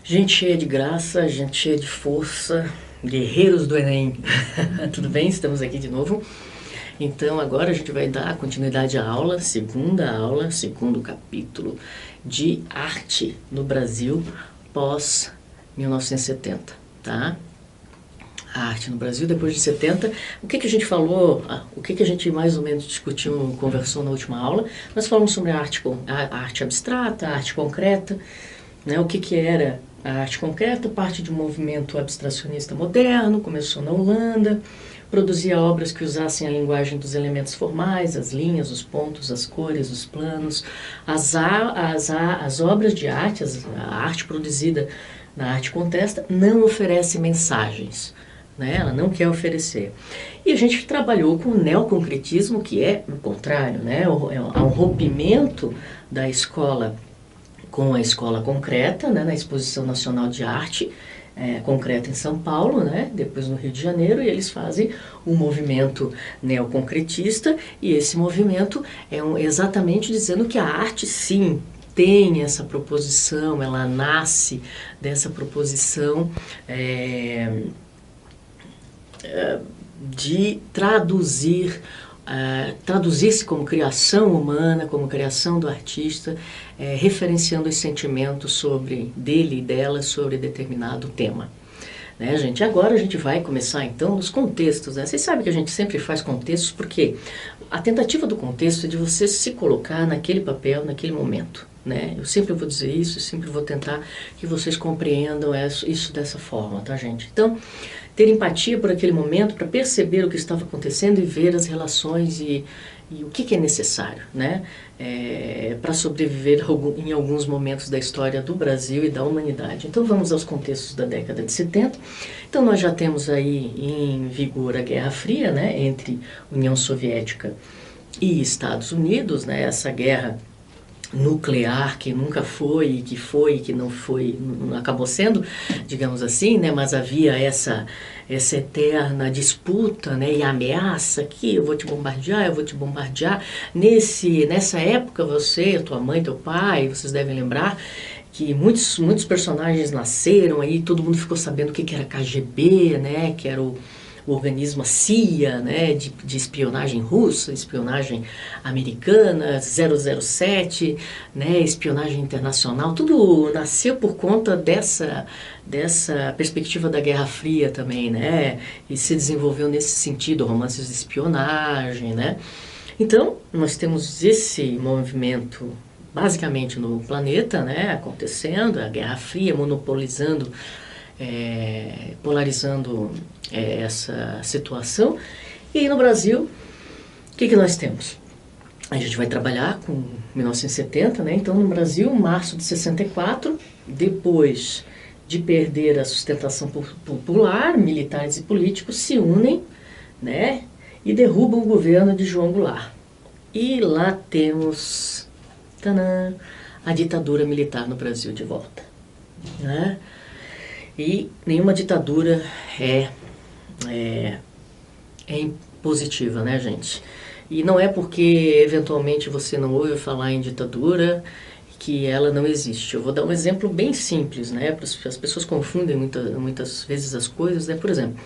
Gente cheia de graça, gente cheia de força, guerreiros do Enem. Tudo bem? Estamos aqui de novo. Então agora a gente vai dar continuidade à aula, segundo capítulo de arte no Brasil pós 1970, tá? A arte no Brasil depois de 70. O que a gente falou, o que a gente mais ou menos discutiu, conversou na última aula? Nós falamos sobre a arte abstrata, a arte concreta, né? O que era a arte concreta? Parte de um movimento abstracionista moderno, começou na Holanda, produzia obras que usassem a linguagem dos elementos formais, as linhas, os pontos, as cores, os planos. As obras de arte, a arte produzida na arte contesta, não oferece mensagens, né? Ela não quer oferecer. E a gente trabalhou com o neoconcretismo, que é o contrário, né? Há um rompimento da escola com a escola concreta, né, na Exposição Nacional de Arte Concreta em São Paulo, né, depois no Rio de Janeiro, e eles fazem um movimento neoconcretista, e esse movimento é exatamente dizendo que a arte, sim, tem essa proposição, ela nasce dessa proposição de traduzir-se como criação humana, como criação do artista, referenciando os sentimentos dele e dela sobre determinado tema. Né, gente? Agora a gente vai começar então nos contextos. Né? Vocês sabem que a gente sempre faz contextos porque a tentativa do contexto é de você se colocar naquele papel, naquele momento. Né? Eu sempre vou dizer isso, eu sempre vou tentar que vocês compreendam isso dessa forma, tá, gente? Então, ter empatia por aquele momento, para perceber o que estava acontecendo e ver as relações e o que é necessário, né? Para sobreviver em alguns momentos da história do Brasil e da humanidade. Então vamos aos contextos da década de 70. Então nós já temos aí em vigor a Guerra Fria, né, entre União Soviética e Estados Unidos, né, essa guerra nuclear que nunca foi, que não foi, não acabou sendo, digamos assim, né? Mas havia essa eterna disputa, né? E ameaça que eu vou te bombardear. Nessa época você, tua mãe, teu pai, vocês devem lembrar que muitos personagens nasceram aí, todo mundo ficou sabendo o que era KGB, né? Que era o organismo, a CIA, né, de espionagem russa, espionagem americana, 007, né, espionagem internacional, tudo nasceu por conta dessa perspectiva da Guerra Fria também, né, e se desenvolveu nesse sentido, romances de espionagem, né. Então, nós temos esse movimento basicamente no planeta, né, acontecendo, a Guerra Fria monopolizando, polarizando essa situação. E aí no Brasil, o que nós temos? A gente vai trabalhar com 1970, né? Então no Brasil, março de 64, depois de perder a sustentação popular, militares e políticos se unem, né? E derrubam o governo de João Goulart. E lá temos, tadã, a ditadura militar no Brasil de volta, né? E nenhuma ditadura é impositiva, né, gente? E não é porque eventualmente você não ouve falar em ditadura que ela não existe. Eu vou dar um exemplo bem simples, né? As pessoas confundem muitas vezes as coisas, né? Por exemplo,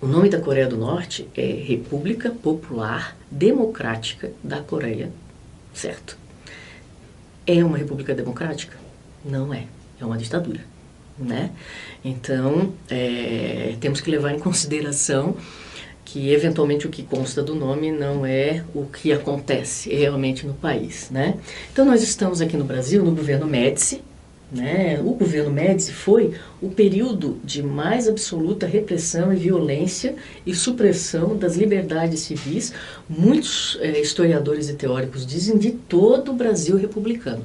o nome da Coreia do Norte é República Popular Democrática da Coreia, certo? É uma república democrática? Não é. É uma ditadura, né? Então, temos que levar em consideração que, eventualmente, o que consta do nome não é o que acontece realmente no país, né? Então, nós estamos aqui no Brasil, no governo Médici, né? O governo Médici foi o período de mais absoluta repressão e violência e supressão das liberdades civis. Muitos historiadores e teóricos dizem de todo o Brasil republicano.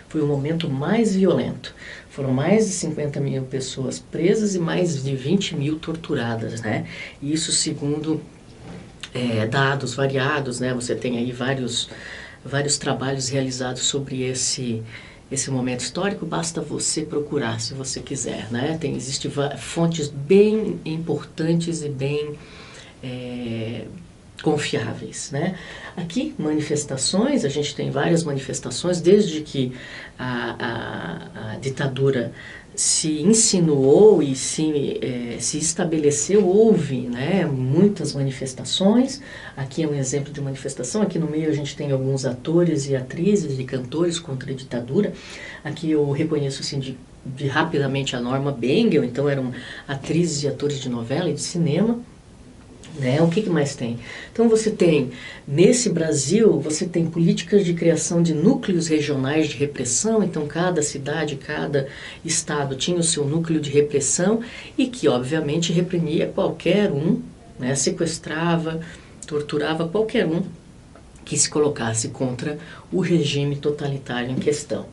Foi o momento mais violento. Foram mais de 50 mil pessoas presas e mais de 20 mil torturadas, né? Isso segundo dados variados, né? Você tem aí vários trabalhos realizados sobre esse momento histórico, basta você procurar, se você quiser, né? Existem fontes bem importantes e bem confiáveis, né? Aqui, manifestações, a gente tem várias manifestações, desde que a ditadura se insinuou e se estabeleceu, houve, né, muitas manifestações. Aqui é um exemplo de manifestação. Aqui no meio a gente tem alguns atores e atrizes e cantores contra a ditadura. Aqui eu reconheço assim, rapidamente a Norma Bengel, então eram atrizes e atores de novela e de cinema. Né? O que mais tem? Então você tem, nesse Brasil, você tem políticas de criação de núcleos regionais de repressão, então cada cidade, cada estado tinha o seu núcleo de repressão e que obviamente reprimia qualquer um, né? Sequestrava, torturava qualquer um que se colocasse contra o regime totalitário em questão.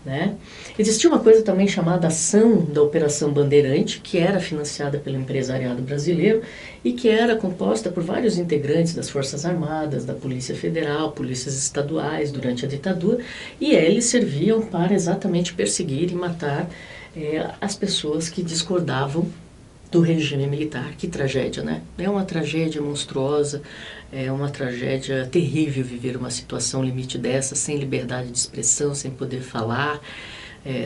Né? Existia uma coisa também chamada Ação da Operação Bandeirante, que era financiada pelo empresariado brasileiro e que era composta por vários integrantes das Forças Armadas, da Polícia Federal, polícias estaduais durante a ditadura, e eles serviam para exatamente perseguir e matar as pessoas que discordavam do regime militar. Que tragédia, né? É uma tragédia monstruosa, é uma tragédia terrível viver uma situação limite dessa, sem liberdade de expressão, sem poder falar,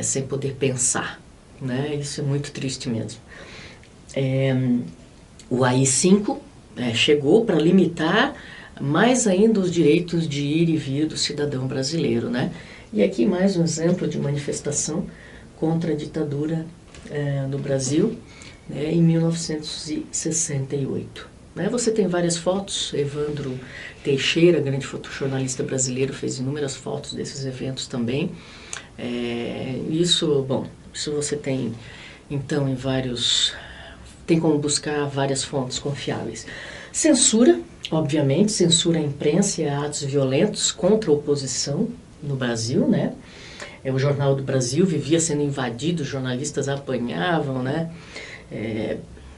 sem poder pensar, né? Isso é muito triste mesmo. O AI-5 chegou para limitar mais ainda os direitos de ir e vir do cidadão brasileiro, né? E aqui mais um exemplo de manifestação contra a ditadura no Brasil, em 1968. Você tem várias fotos. Evandro Teixeira, grande fotojornalista brasileiro, fez inúmeras fotos desses eventos também. Isso você tem, então, em vários... Tem como buscar várias fontes confiáveis. Censura, obviamente, censura à imprensa e a atos violentos contra a oposição no Brasil, né? O Jornal do Brasil vivia sendo invadido, os jornalistas apanhavam, né?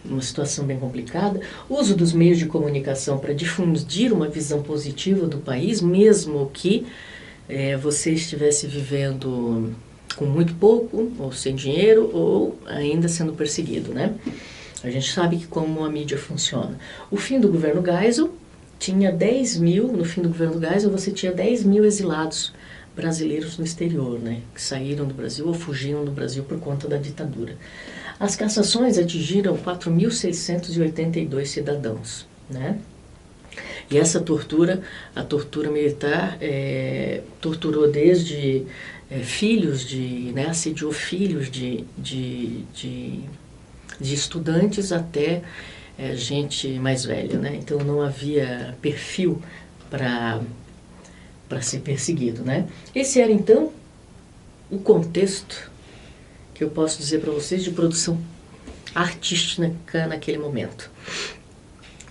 Uma situação bem complicada. O uso dos meios de comunicação para difundir uma visão positiva do país, mesmo que você estivesse vivendo com muito pouco, ou sem dinheiro, ou ainda sendo perseguido, né? A gente sabe que como a mídia funciona. O fim do governo Geisel tinha 10 mil, no fim do governo Geisel você tinha 10 mil exilados brasileiros no exterior, né? Que saíram do Brasil ou fugiram do Brasil por conta da ditadura. As cassações atingiram 4.682 cidadãos, né? E essa tortura, a tortura militar, torturou desde filhos assediou filhos de estudantes até gente mais velha, né? Então não havia perfil para ser perseguido, né? Esse era então o contexto que eu posso dizer para vocês de produção artística naquele momento.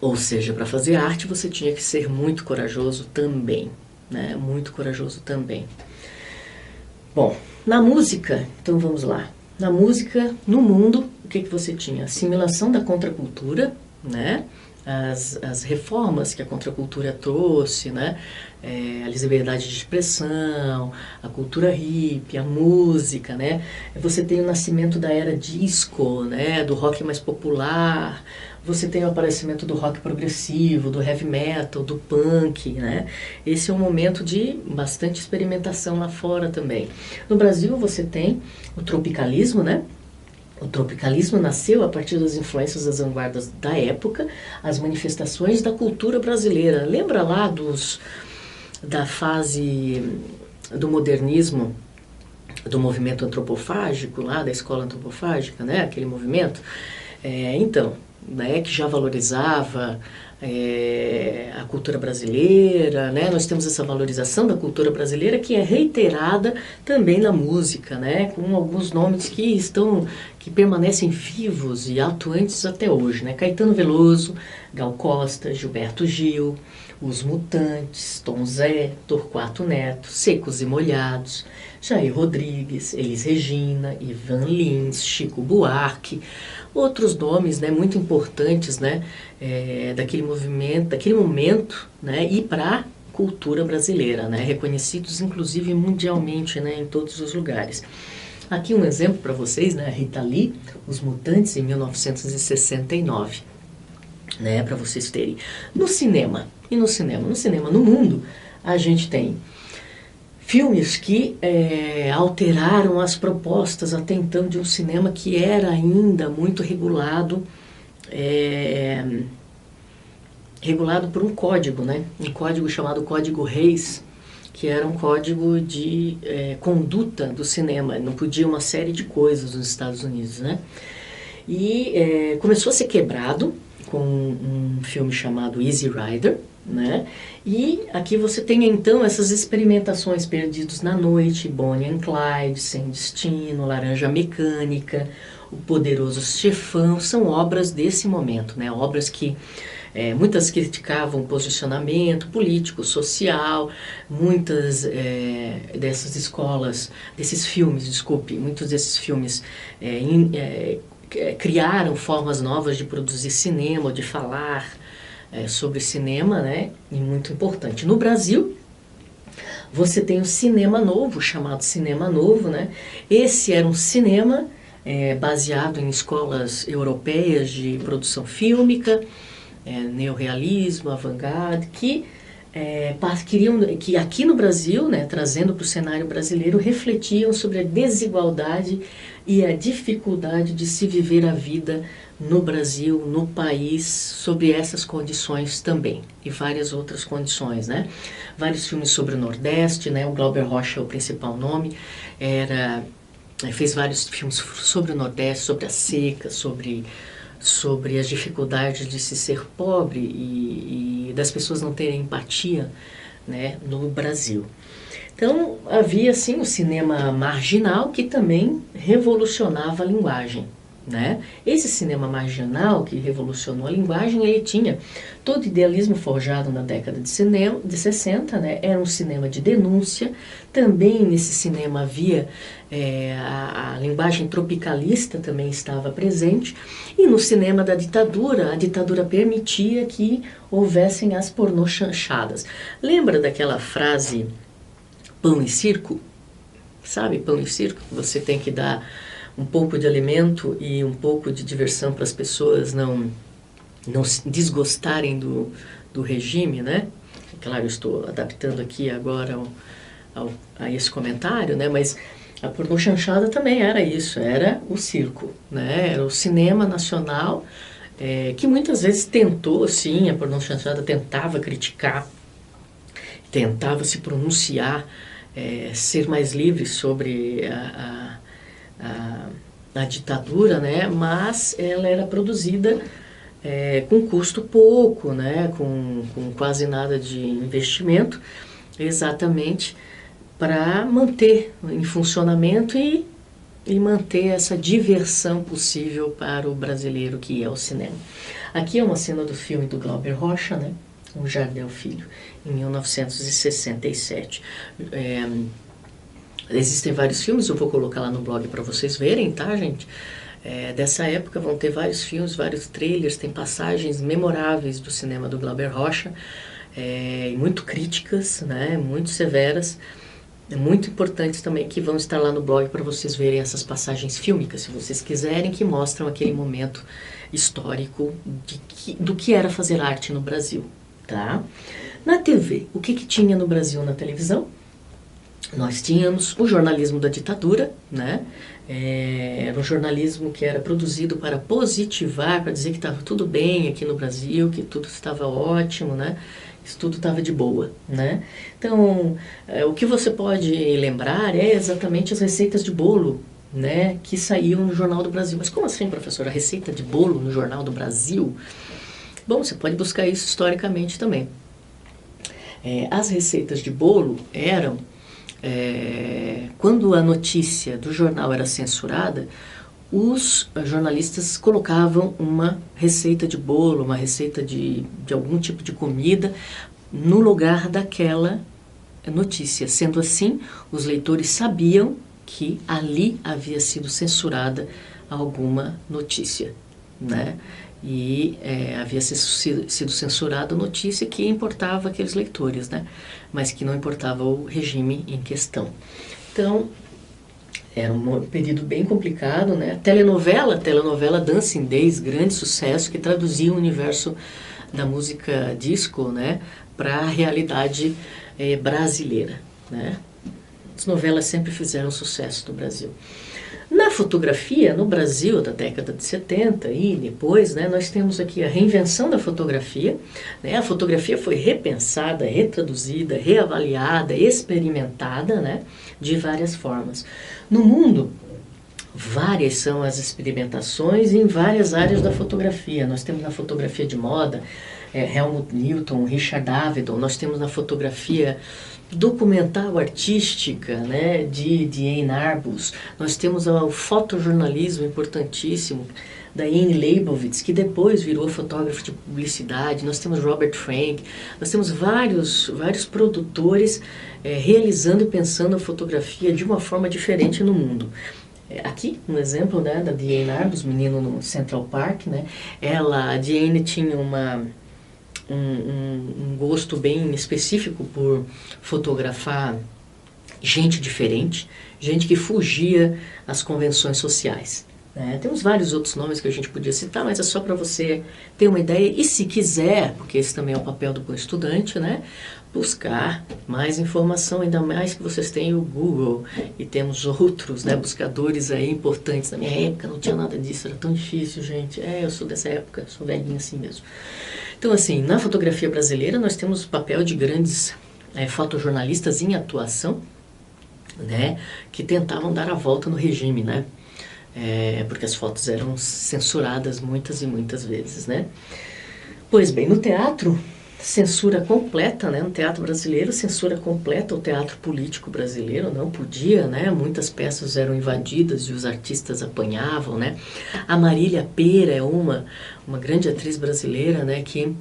Ou seja, para fazer arte você tinha que ser muito corajoso também, né? Muito corajoso também. Bom, na música, então vamos lá. Na música, no mundo, o que você tinha? Assimilação da contracultura, né? As reformas que a contracultura trouxe, né? A liberdade de expressão, a cultura hippie, a música, né? Você tem o nascimento da era disco, né? Do rock mais popular. Você tem o aparecimento do rock progressivo, do heavy metal, do punk, né? Esse é um momento de bastante experimentação lá fora também. No Brasil você tem o tropicalismo, né? O tropicalismo nasceu a partir das influências das vanguardas da época, as manifestações da cultura brasileira. Lembra lá da fase do modernismo, do movimento antropofágico, lá da escola antropofágica, né? Aquele movimento. Então, né, que já valorizava a cultura brasileira, né? Nós temos essa valorização da cultura brasileira que é reiterada também na música, né? Com alguns nomes que permanecem vivos e atuantes até hoje, né? Caetano Veloso, Gal Costa, Gilberto Gil, Os Mutantes, Tom Zé, Torquato Neto, Secos e Molhados, Jair Rodrigues, Elis Regina, Ivan Lins, Chico Buarque, outros nomes, né, muito importantes, né, daquele movimento, daquele momento, né, e para a cultura brasileira, né, reconhecidos inclusive mundialmente, né, em todos os lugares. Aqui um exemplo para vocês, né, Rita Lee, Os Mutantes, em 1969, né, para vocês terem. No cinema, e no cinema? No cinema no mundo, a gente tem filmes que alteraram as propostas até então de um cinema que era ainda muito regulado, regulado por um código, né? Um código chamado Código Reis, que era um código de conduta do cinema. Não podia uma série de coisas nos Estados Unidos, né? E começou a ser quebrado com um filme chamado Easy Rider, né? E aqui você tem então essas experimentações, Perdidos na Noite, Bonnie and Clyde, Sem Destino, Laranja Mecânica, O Poderoso Chefão, são obras desse momento, né? Obras que muitas criticavam o posicionamento político, social, muitas dessas escolas, desses filmes, desculpe, muitos desses filmes criaram formas novas de produzir cinema, de falar sobre cinema, né? E muito importante. No Brasil, você tem o Cinema Novo, chamado Cinema Novo, né? Esse era um cinema baseado em escolas europeias de produção fílmica, neorrealismo, avant-garde, que queriam, que aqui no Brasil, né, trazendo para o cenário brasileiro, refletiam sobre a desigualdade e a dificuldade de se viver a vida no Brasil, no país, sobre essas condições também, e várias outras condições, né? Vários filmes sobre o Nordeste, né? O Glauber Rocha é o principal nome, fez vários filmes sobre o Nordeste, sobre a seca, sobre as dificuldades de se ser pobre e das pessoas não terem empatia, né, no Brasil. Então, havia, assim, o cinema marginal que também revolucionava a linguagem, né? Esse cinema marginal que revolucionou a linguagem, ele tinha todo o idealismo forjado na década de 60, né? Era um cinema de denúncia. Também nesse cinema havia a linguagem tropicalista também estava presente. E no cinema da ditadura, a ditadura permitia que houvessem as pornochanchadas. Lembra daquela frase pão e circo? Sabe, pão e circo? Você tem que dar um pouco de alimento e um pouco de diversão para as pessoas não se desgostarem do regime, né? Claro, eu estou adaptando aqui agora a esse comentário, né? Mas a pornochanchada também era isso, era o circo, né? Era o cinema nacional, que muitas vezes tentou, sim, a pornochanchada tentava criticar, tentava se pronunciar, ser mais livre sobre a ditadura, né? Mas ela era produzida com custo pouco, né? Com quase nada de investimento, exatamente para manter em funcionamento e manter essa diversão possível para o brasileiro que é o cinema. Aqui é uma cena do filme do Glauber Rocha, né? O Jardel Filho, em 1967. Existem vários filmes, eu vou colocar lá no blog para vocês verem, tá, gente? Dessa época vão ter vários filmes, vários trailers, tem passagens memoráveis do cinema do Glauber Rocha, muito críticas, né, muito severas, muito importantes também, que vão estar lá no blog para vocês verem essas passagens fílmicas, se vocês quiserem, que mostram aquele momento histórico do que era fazer arte no Brasil, tá? Na TV, o que tinha no Brasil na televisão? Nós tínhamos o jornalismo da ditadura, né? Era um jornalismo que era produzido para positivar, para dizer que estava tudo bem aqui no Brasil, que tudo estava ótimo, né? Isso tudo estava de boa, né? Então, o que você pode lembrar é exatamente as receitas de bolo, né? Que saíam no Jornal do Brasil. Mas como assim, professora? A receita de bolo no Jornal do Brasil? Bom, você pode buscar isso historicamente também. As receitas de bolo eram... quando a notícia do jornal era censurada, os jornalistas colocavam uma receita de bolo, uma receita de algum tipo de comida no lugar daquela notícia. Sendo assim, os leitores sabiam que ali havia sido censurada alguma notícia, né? E havia sido censurada a notícia que importava aqueles leitores, né? Mas que não importava o regime em questão. Então, era um período bem complicado, né? Telenovela Dancing Days, grande sucesso, que traduzia o universo da música disco, né, para a realidade brasileira, né? As novelas sempre fizeram sucesso no Brasil. Na fotografia, no Brasil, da década de 70 e depois, né, nós temos aqui a reinvenção da fotografia, né? A fotografia foi repensada, retraduzida, reavaliada, experimentada, né, de várias formas. No mundo, várias são as experimentações em várias áreas da fotografia. Nós temos na fotografia de moda, Helmut Newton, Richard Avedon. Nós temos na fotografia documental artística, né, de Anne Arbus. Nós temos o fotojornalismo importantíssimo da Anne Leibovitz, que depois virou fotógrafo de publicidade. Nós temos Robert Frank. Nós temos vários produtores realizando e pensando a fotografia de uma forma diferente no mundo. Aqui, um exemplo, né, da Diane Arbus, menino no Central Park, né? A Diane tinha um gosto bem específico por fotografar gente diferente, gente que fugia às convenções sociais. Temos vários outros nomes que a gente podia citar, mas é só para você ter uma ideia. E se quiser, porque esse também é o papel do bom estudante, né, buscar mais informação, ainda mais que vocês têm o Google e temos outros, né, buscadores aí importantes. Na minha época não tinha nada disso, era tão difícil, gente. Eu sou dessa época, sou velhinha assim mesmo. Então, assim, na fotografia brasileira nós temos o papel de grandes fotojornalistas em atuação, né, que tentavam dar a volta no regime, né? Porque as fotos eram censuradas muitas e muitas vezes, né? Pois bem, no teatro, censura completa, né? No teatro brasileiro, censura completa. O teatro político brasileiro não podia, né? Muitas peças eram invadidas e os artistas apanhavam, né? A Marília Pêra é uma grande atriz brasileira, né? Que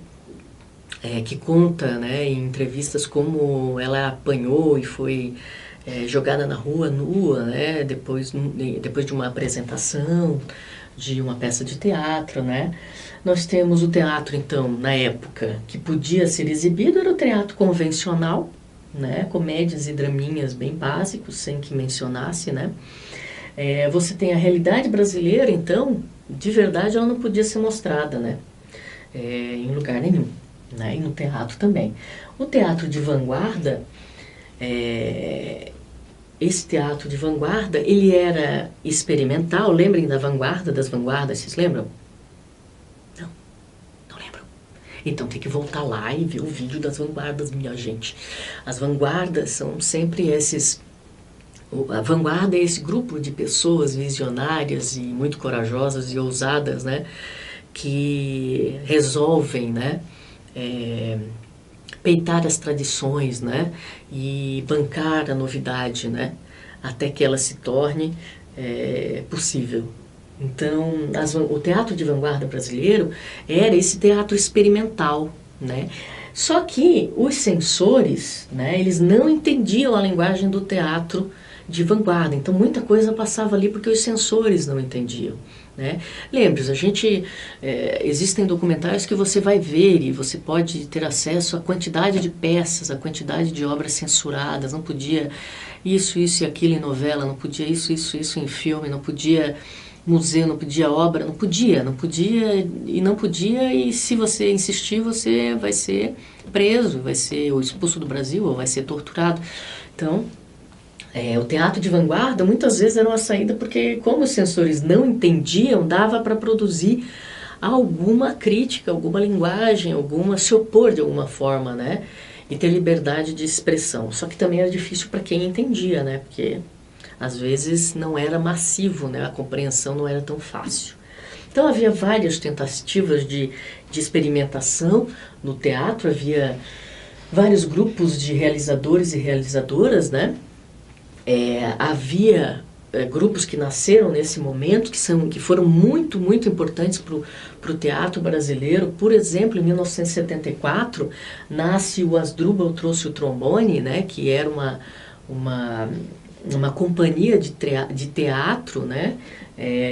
conta, né, em entrevistas como ela apanhou e foi jogada na rua nua, né, depois de uma apresentação de uma peça de teatro, né. Nós temos o teatro, então, na época, que podia ser exibido, era o teatro convencional, né, comédias e draminhas bem básicos, sem que mencionasse, né. Você tem a realidade brasileira, então, de verdade, ela não podia ser mostrada, né, em lugar nenhum, né, e no teatro também. O teatro de vanguarda, esse teatro de vanguarda, ele era experimental. Lembrem da vanguarda, das vanguardas, vocês lembram? Não lembram? Então tem que voltar lá e ver o vídeo das vanguardas, minha gente. As vanguardas são sempre a vanguarda é esse grupo de pessoas visionárias e muito corajosas e ousadas, né, que resolvem, né, peitar as tradições, né, e bancar a novidade, né, até que ela se torne possível. Então, o teatro de vanguarda brasileiro era esse teatro experimental, né. Só que os censores, né, eles não entendiam a linguagem do teatro de vanguarda, então muita coisa passava ali porque os censores não entendiam, né? Lembre-se, existem documentários que você vai ver e você pode ter acesso à quantidade de peças, à quantidade de obras censuradas. Não podia isso e aquilo em novela, não podia isso em filme, não podia museu, não podia obra, não podia, e se você insistir, você vai ser preso, vai ser ou expulso do Brasil, ou vai ser torturado. Então, o teatro de vanguarda muitas vezes era uma saída porque, como os censores não entendiam, dava para produzir alguma crítica, alguma linguagem, se opor de alguma forma, né? E ter liberdade de expressão. Só que também era difícil para quem entendia, né? Porque às vezes não era massivo, né? A compreensão não era tão fácil. Então havia várias tentativas de experimentação no teatro, havia vários grupos de realizadores e realizadoras, né? Havia grupos que nasceram nesse momento, que foram muito, muito importantes para o teatro brasileiro. Por exemplo, em 1974, nasce o Asdrubal Trouxe o Trombone, né, que era uma companhia de teatro, né,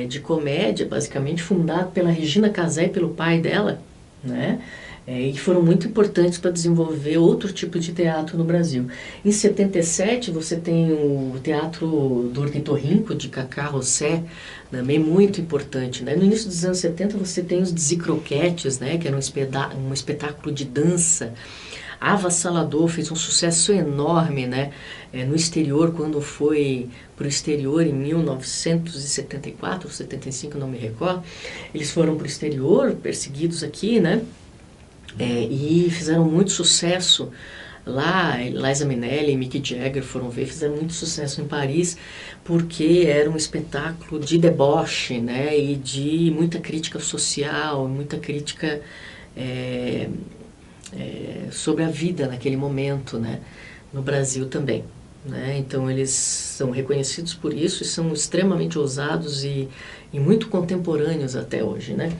de comédia, basicamente, fundada pela Regina Casé e pelo pai dela, né. e que foram muito importantes para desenvolver outro tipo de teatro no Brasil. Em 77 você tem o Teatro do Ornitorrinco, de Cacá Rossé, também muito importante, né? No início dos anos 70 você tem os Dizicroquetes, né? Que era um espetáculo de dança avassalador, fez um sucesso enorme, né? No exterior, quando foi para o exterior em 1974, 75, não me recordo, eles foram para o exterior, perseguidos aqui, né? E fizeram muito sucesso lá. Liza Minnelli e Mick Jagger foram ver, fizeram muito sucesso em Paris, porque era um espetáculo de deboche, né? E de muita crítica social, muita crítica sobre a vida naquele momento, né? No Brasil também, né? Então eles são reconhecidos por isso e são extremamente ousados e muito contemporâneos até hoje, né?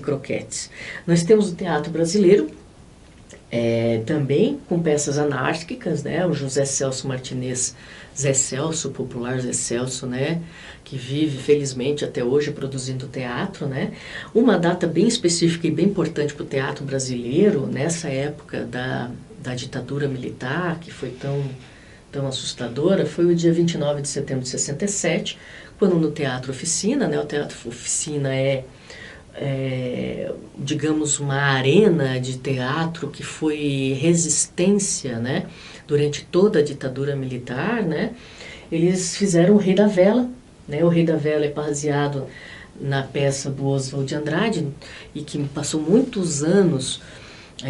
Croquetes. Nós temos o teatro brasileiro, também com peças anárquicas, né? O José Celso Martinez, Zé Celso, o popular Zé Celso, né? Que vive felizmente até hoje produzindo teatro, né? Uma data bem específica e bem importante para o teatro brasileiro, nessa época da ditadura militar, que foi tão assustadora, foi o dia 29 de setembro de 67, quando no Teatro Oficina, né? O Teatro Oficina digamos, uma arena de teatro que foi resistência, né, durante toda a ditadura militar, né, eles fizeram o Rei da Vela, né, o Rei da Vela é baseado na peça do Oswald de Andrade e que passou muitos anos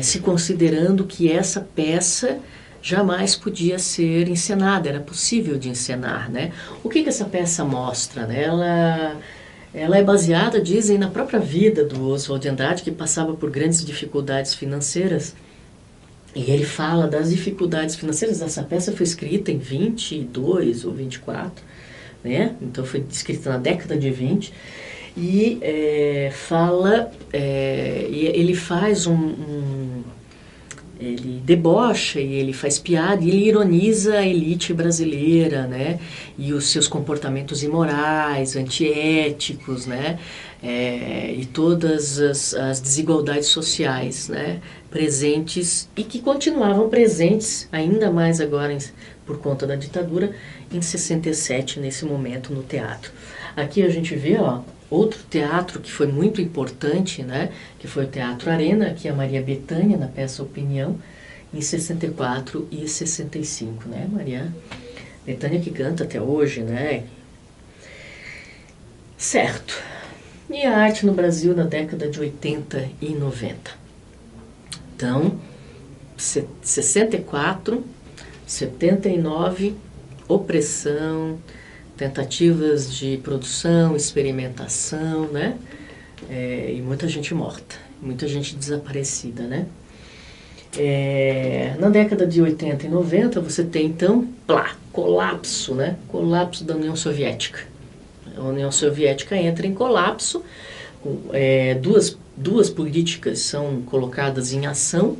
se considerando que essa peça jamais podia ser encenada, era possível de encenar, né. O que essa peça mostra, né? Ela é baseada, dizem, na própria vida do Oswald de Andrade, que passava por grandes dificuldades financeiras. E ele fala das dificuldades financeiras. Essa peça foi escrita em 22 ou 24, né? Então foi escrita na década de 20. E ele faz ele debocha e ele faz piada e ele ironiza a elite brasileira, né? E os seus comportamentos imorais, antiéticos, né? E todas as desigualdades sociais, né? Presentes e que continuavam presentes ainda mais agora por conta da ditadura em 67, nesse momento no teatro. Aqui a gente vê, ó, outro teatro que foi muito importante, né, que foi o Teatro Arena, aqui a Maria Bethânia, na peça Opinião, em 64 e 65, né, Maria Bethânia que canta até hoje, né. Certo. E a arte no Brasil na década de 80 e 90. Então, 64, 79, opressão, tentativas de produção, experimentação, né? E muita gente morta, muita gente desaparecida, né? Na década de 80 e 90 você tem então, colapso, né? Colapso da União Soviética. A União Soviética entra em colapso, duas políticas são colocadas em ação,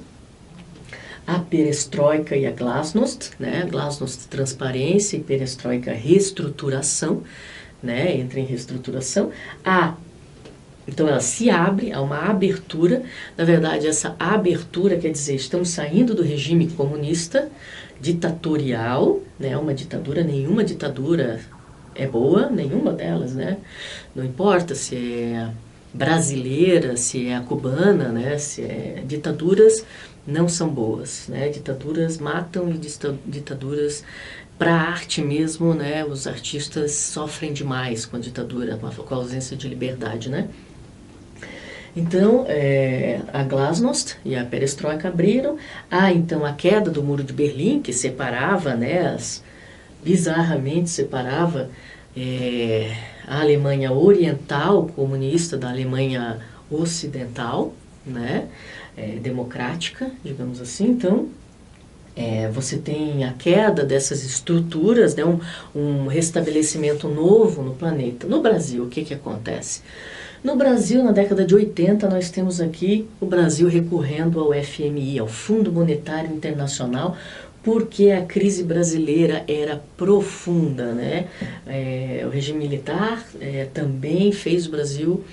a perestroika e a glasnost, né? Glasnost, transparência, e perestroika, reestruturação, né? Entra em reestruturação. Então ela se abre, há uma abertura. Na verdade, essa abertura quer dizer, estamos saindo do regime comunista, ditatorial, né? Uma ditadura, nenhuma ditadura é boa, nenhuma delas, né? Não importa se é brasileira, se é a cubana, né? Se é ditaduras não são boas, né? Ditaduras matam e ditaduras para a arte mesmo, né? Os artistas sofrem demais com a ditadura, com a ausência de liberdade, né? Então, a glasnost e a perestroika abriram. Então a queda do Muro de Berlim, que separava, né? Bizarramente separava a Alemanha oriental comunista da Alemanha ocidental, né? Democrática, digamos assim. Então, você tem a queda dessas estruturas, né? um restabelecimento novo no planeta. No Brasil, o que acontece? No Brasil, na década de 80, nós temos aqui o Brasil recorrendo ao FMI, ao Fundo Monetário Internacional, porque a crise brasileira era profunda, né? O regime militar também fez o Brasil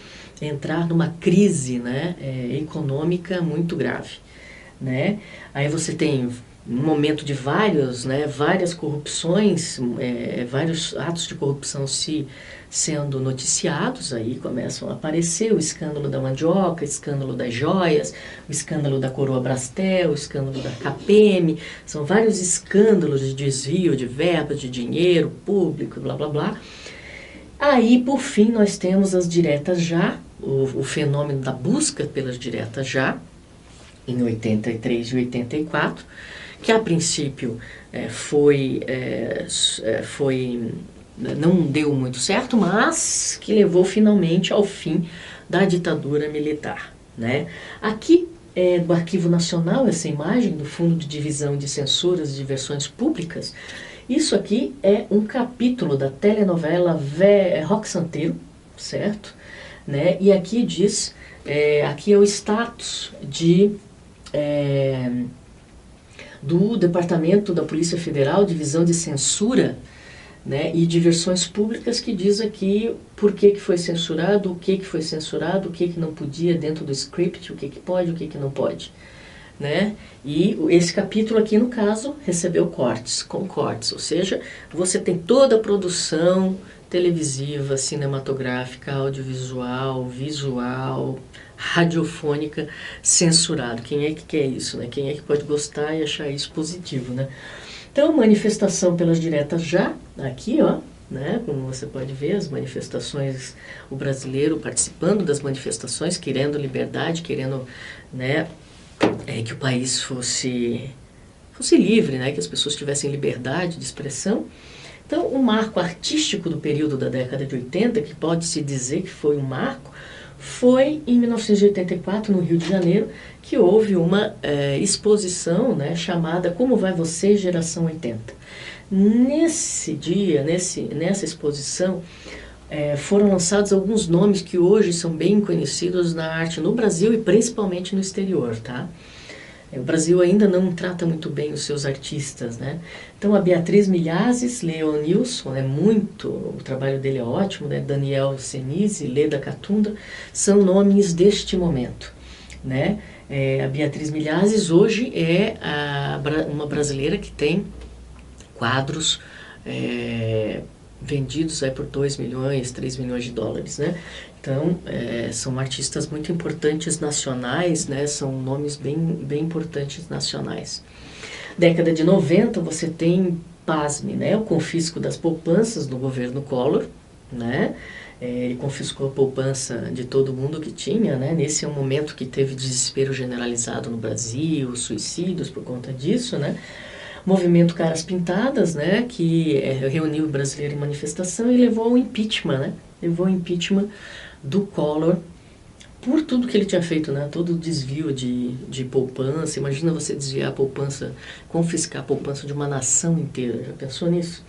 entrar numa crise, né, econômica muito grave, né? Aí você tem um momento de várias corrupções, vários atos de corrupção sendo noticiados, aí começam a aparecer o escândalo da mandioca, o escândalo das joias, o escândalo da Coroa Brastel, o escândalo da CAPEM, são vários escândalos de desvio de verbas, de dinheiro público, blá blá blá. Aí, por fim, nós temos as diretas já, o fenômeno da busca pelas diretas já, em 83 e 84, que a princípio não deu muito certo, mas que levou finalmente ao fim da ditadura militar, né? Aqui do Arquivo Nacional, essa imagem do Fundo de Divisão de Censuras e Diversões Públicas. Isso aqui é um capítulo da telenovela Roque Santeiro, certo? Né? E aqui diz, aqui é o status do Departamento da Polícia Federal, Divisão de Censura, né, e Diversões Públicas, que diz aqui por que foi censurado, o que foi censurado, o que não podia dentro do script, o que pode, o que não pode. Né? E esse capítulo aqui, no caso, recebeu cortes, ou seja, você tem toda a produção televisiva, cinematográfica, audiovisual, visual, radiofônica censurado. Quem é que quer isso, né? Quem é que pode gostar e achar isso positivo, né? Então, manifestação pelas diretas já, aqui, ó, né? Como você pode ver, as manifestações, o brasileiro participando das manifestações, querendo liberdade, querendo, né, que o país fosse livre, né? Que as pessoas tivessem liberdade de expressão. Então, o marco artístico do período da década de 80, que pode-se dizer que foi um marco, foi em 1984, no Rio de Janeiro, que houve uma exposição, né, chamada Como Vai Você, Geração 80. Nesse dia, nessa exposição, foram lançados alguns nomes que hoje são bem conhecidos na arte no Brasil e principalmente no exterior, tá? O Brasil ainda não trata muito bem os seus artistas, né? Então, a Beatriz Milhazes, Leonilson, o trabalho dele é ótimo, né? Daniel Senise, Leda Catunda, são nomes deste momento, né? A Beatriz Milhazes hoje é uma brasileira que tem quadros vendidos aí por 2 milhões, 3 milhões de dólares, né? Então, são artistas muito importantes nacionais, né? São nomes bem importantes nacionais. Década de 90, você tem, pasme, né? O confisco das poupanças do governo Collor, né? Ele confiscou a poupança de todo mundo que tinha, né? Nesse é um momento que teve desespero generalizado no Brasil, suicídios por conta disso, né? Movimento Caras Pintadas, né? Que reuniu o brasileiro em manifestação e levou ao impeachment, né? Levou ao impeachment do Collor por tudo que ele tinha feito, né? Todo o desvio de poupança. Imagina você desviar a poupança, confiscar a poupança de uma nação inteira. Já pensou nisso?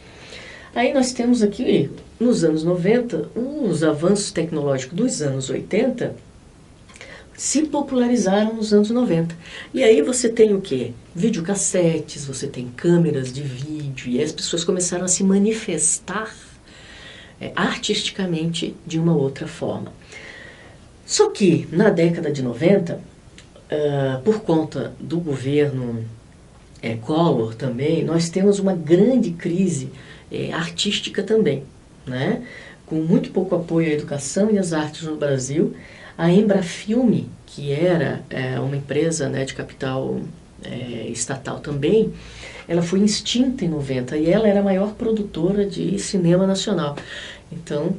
Aí nós temos aqui, nos anos 90, os avanços tecnológicos dos anos 80 se popularizaram nos anos 90. E aí você tem o quê? Videocassetes, você tem câmeras de vídeo, e as pessoas começaram a se manifestar artisticamente de uma outra forma. Só que, na década de 90, por conta do governo Collor também, nós temos uma grande crise artística também, né? Com muito pouco apoio à educação e às artes no Brasil. A Embrafilme, que era uma empresa, né, de capital estatal também, ela foi extinta em 90 e ela era a maior produtora de cinema nacional. Então,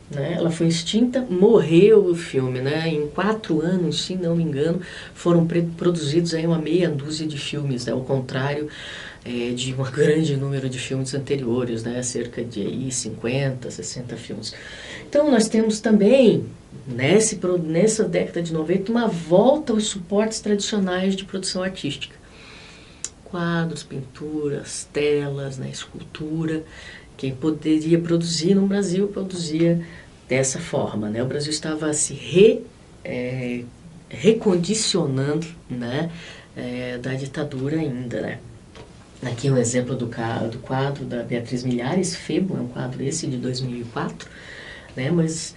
né, ela foi extinta, morreu o filme, né? Em 4 anos, se não me engano, foram produzidos aí uma meia dúzia de filmes, né? Ao contrário de um grande número de filmes anteriores, né? Cerca de 50, 60 filmes. Então, nós temos também, nessa década de 90, uma volta aos suportes tradicionais de produção artística. Quadros, pinturas, telas, né? Escultura. Quem poderia produzir no Brasil, produzia dessa forma, né? O Brasil estava se recondicionando, né? Da ditadura ainda, né? Aqui um exemplo do quadro da Beatriz Milhares, Febo, é um quadro esse de 2004, né? Mas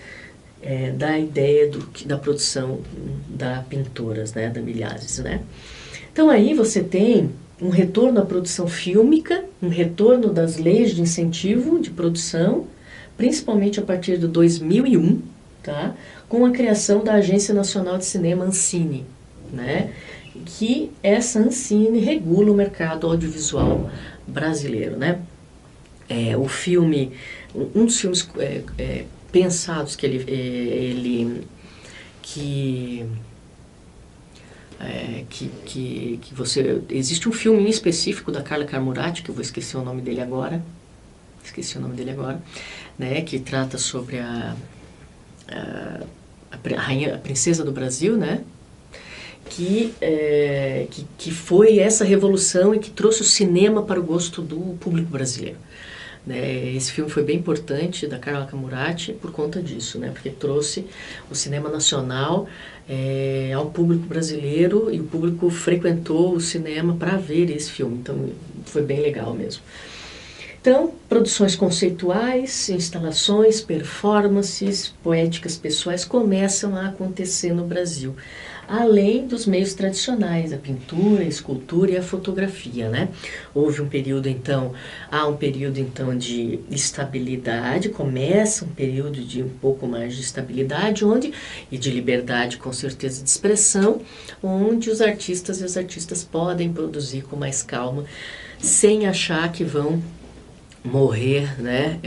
da ideia da produção da Pinturas, né, da Milhazes, né? Então aí você tem um retorno à produção fílmica, um retorno das leis de incentivo de produção, principalmente a partir de 2001, tá? Com a criação da Agência Nacional de Cinema, Ancine, né? Que essa Ancine regula o mercado audiovisual brasileiro, né? O filme, um dos filmes pensados que você... Existe um filme em específico da Carla Carmurati, que eu vou esquecer o nome dele agora, né, que trata sobre a princesa do Brasil, né, que foi essa revolução e que trouxe o cinema para o gosto do público brasileiro. Esse filme foi bem importante, da Carla Camurati, por conta disso, né? Porque trouxe o cinema nacional ao público brasileiro, e o público frequentou o cinema para ver esse filme, então foi bem legal mesmo. Então, produções conceituais, instalações, performances, poéticas pessoais começam a acontecer no Brasil, além dos meios tradicionais, a pintura, a escultura e a fotografia, né? Há um período então de estabilidade, começa um período de um pouco mais de estabilidade, e de liberdade, com certeza, de expressão, onde os artistas e as artistas podem produzir com mais calma, sem achar que vão morrer, né?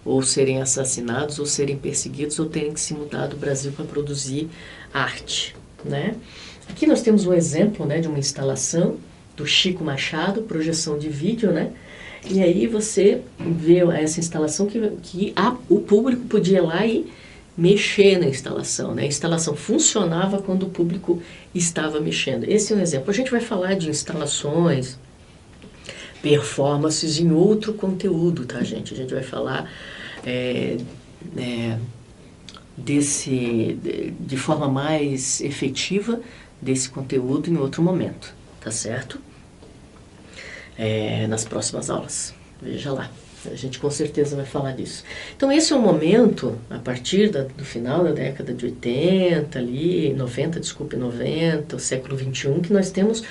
Ou serem assassinados, ou serem perseguidos, ou terem que se mudar do Brasil para produzir arte, né? Aqui nós temos um exemplo, né, de uma instalação do Chico Machado, projeção de vídeo, né? E aí você vê essa instalação que o público podia ir lá e mexer na instalação, né? A instalação funcionava quando o público estava mexendo. Esse é um exemplo. A gente vai falar de instalações, performances em outro conteúdo, tá, gente? A gente vai falar de forma mais efetiva desse conteúdo em outro momento, tá certo? Nas próximas aulas. Veja lá. A gente com certeza vai falar disso. Então esse é um momento, a partir do final da década de 80, ali, 90, o século XXI, que nós temos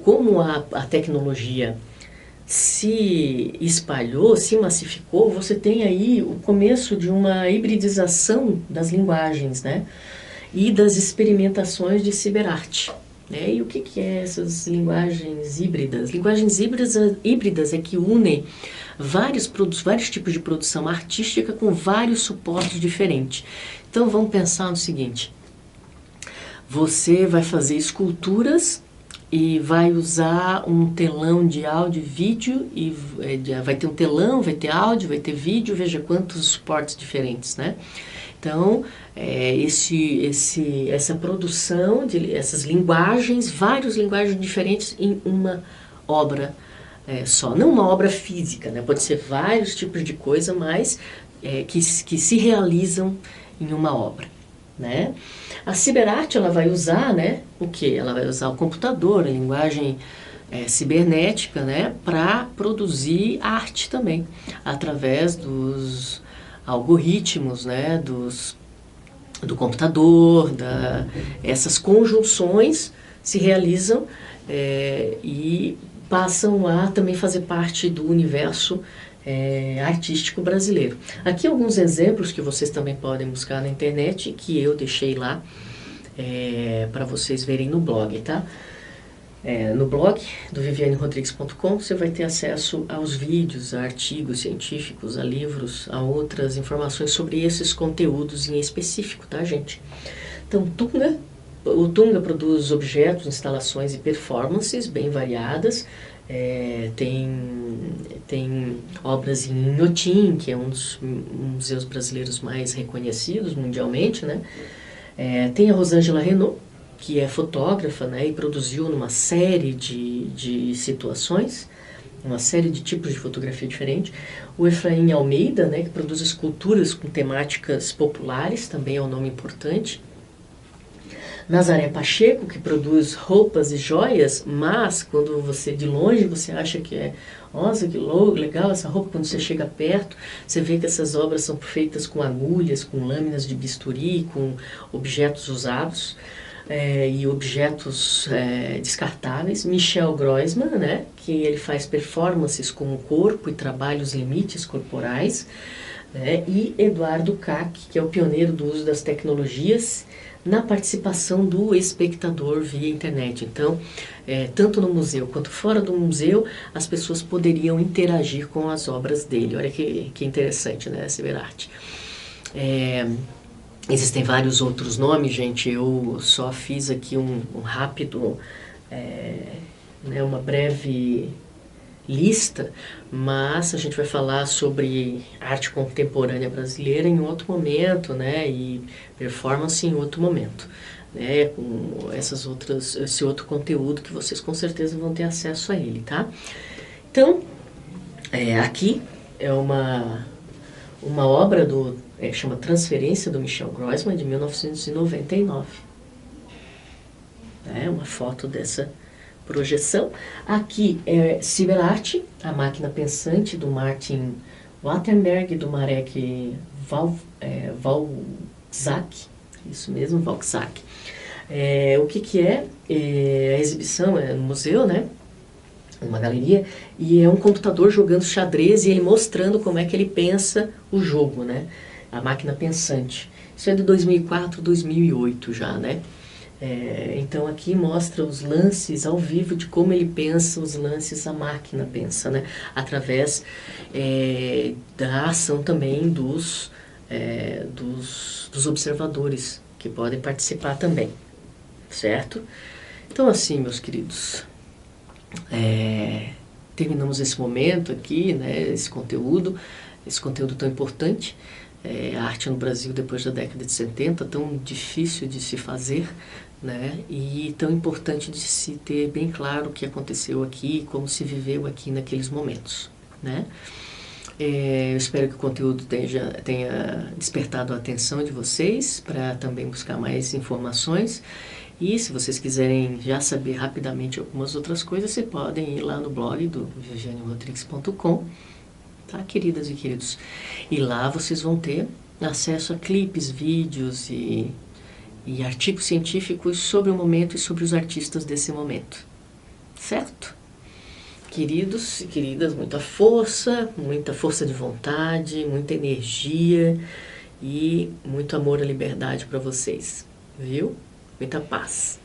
como a tecnologia se espalhou, se massificou, você tem aí o começo de uma hibridização das linguagens, né? E das experimentações de ciberarte. E o que é essas linguagens híbridas? Linguagens híbridas é que unem vários tipos de produção artística com vários suportes diferentes. Então vamos pensar no seguinte: você vai fazer esculturas e vai usar um telão de áudio e vídeo, e vai ter um telão, vai ter áudio, vai ter vídeo, veja quantos suportes diferentes, né? Então, essa produção de essas linguagens, várias linguagens diferentes em uma obra só. Não uma obra física, né? Pode ser vários tipos de coisa, mas que se realizam em uma obra, né? A ciberarte, ela vai usar, né, o quê? Ela vai usar o computador, a linguagem cibernética, né, para produzir arte também, através dos algoritmos, né, do computador, essas conjunções se realizam e passam a também fazer parte do universo artístico brasileiro. Aqui alguns exemplos que vocês também podem buscar na internet, que eu deixei lá para vocês verem no blog, tá? No blog do vivianerodrigues.com você vai ter acesso aos vídeos, a artigos científicos, a livros, a outras informações sobre esses conteúdos em específico, tá, gente? Então, o Tunga produz objetos, instalações e performances bem variadas. Tem obras em Inhotim, que é um dos museus brasileiros mais reconhecidos mundialmente, né? Tem a Rosângela Renaud, que é fotógrafa, né, e produziu numa série de situações, uma série de tipos de fotografia diferente. O Efraim Almeida, né, que produz esculturas com temáticas populares, também é um nome importante. Nazaré Pacheco, que produz roupas e joias, mas quando você de longe você acha que é, nossa, que legal essa roupa, quando você chega perto, você vê que essas obras são feitas com agulhas, com lâminas de bisturi, com objetos usados. E objetos descartáveis. Michel Groisman, né, que ele faz performances com o corpo e trabalha os limites corporais, né, e Eduardo Kac, que é o pioneiro do uso das tecnologias na participação do espectador via internet. Então, tanto no museu quanto fora do museu, as pessoas poderiam interagir com as obras dele. Olha que interessante, né, Ciberarte. Existem vários outros nomes, gente. Eu só fiz aqui um rápido, né, uma breve lista, mas a gente vai falar sobre arte contemporânea brasileira em outro momento, né, e performance em outro momento, né, com esse outro conteúdo que vocês com certeza vão ter acesso a ele, tá? Então, aqui é uma obra chama Transferência, do Michel Groisman, de 1999. Uma foto dessa projeção. Aqui é Ciberarte, a máquina pensante, do Martin Wattenberg, do Marek Walczak. Isso mesmo, Walczak. O que é? A exibição é no museu, né? Uma galeria, e é um computador jogando xadrez e ele mostrando como é que ele pensa o jogo, né? A máquina pensante. Isso é de 2004, 2008 já, né? Então aqui mostra os lances ao vivo de como ele pensa os lances, a máquina pensa, né? Através da ação também dos observadores, que podem participar também, certo? Então assim, meus queridos, terminamos esse momento aqui, né, esse conteúdo tão importante. A arte no Brasil depois da década de 70, tão difícil de se fazer, né, e tão importante de se ter bem claro o que aconteceu aqui, como se viveu aqui naqueles momentos, né. Eu espero que o conteúdo tenha despertado a atenção de vocês para também buscar mais informações. E se vocês quiserem já saber rapidamente algumas outras coisas, vocês podem ir lá no blog do vivianerodrigues.com, tá, queridas e queridos? E lá vocês vão ter acesso a clipes, vídeos e artigos científicos sobre o momento e sobre os artistas desse momento, certo? Queridos e queridas, muita força de vontade, muita energia e muito amor à liberdade para vocês, viu? Muita paz.